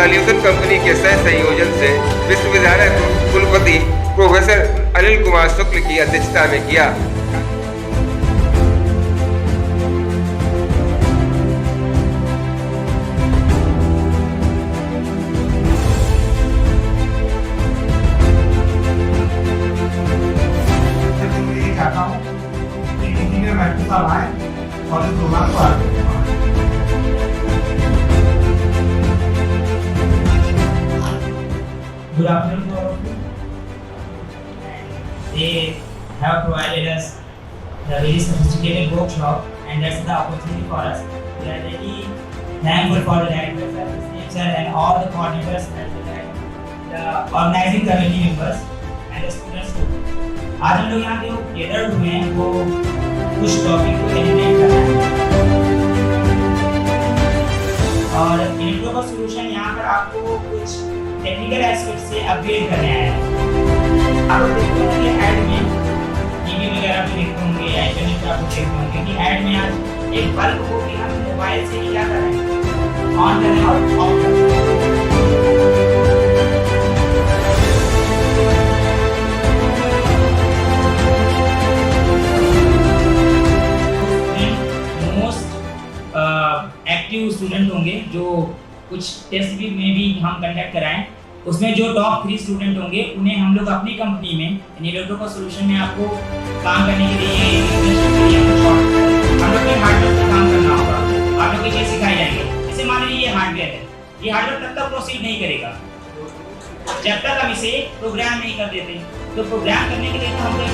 Solution company के सह संयोजन से विश्वविद्यालय कुलपति प्रोफेसर अनिल कुमार शुक्ल की अध्यक्षता में किया। और इस प्रोग्राम को आगे Good afternoon to all of you. They have provided us the very sophisticated workshop, and that's the opportunity for us. We are really thankful for the director, sir, and all the coordinators, as well as the organizing committee members and the students too. आज हम लोग यहाँ पे gathered हुए हैं वो कुछ topic को एलिमिनेट करना है और इलेक्ट्रोकस सॉल्यूशन यहाँ पर आपको कुछ टेक्निकल एस्पेक्ट से अपग्रेड करने आया है। आप देखते होंगे ऐड में टीवी वगैरह भी देखते होंगे, इंटरनेट पे आपको देखते होंगे कि ऐड में आज एक बल्ब को भी हम मोबाइल से ही क्या कर रहे हैं, ऑन कर रहे हैं और ऑफ कर रहे हैं। एक्टिव स्टूडेंट होंगे जो कुछ टेस्ट भी में भी हम कंडक्ट कराएं, उसमें जो टॉप 3 स्टूडेंट होंगे उन्हें हम लोग अपनी कंपनी में इलेक्ट्रोकस सॉल्यूशन में आपको काम करने के लिए हम लोग के हार्डवेयर पर काम करना होगा। आप लोग को चीज़ सिखाई जाएंगे। जैसे मान लीजिए ये हार्डवेयर है, ये हार्डवेयर तब तक प्रोसीड नहीं करेगा जब तक हम इसे प्रोग्राम नहीं कर देते। तो प्रोग्राम करने के लिए तो हमको एक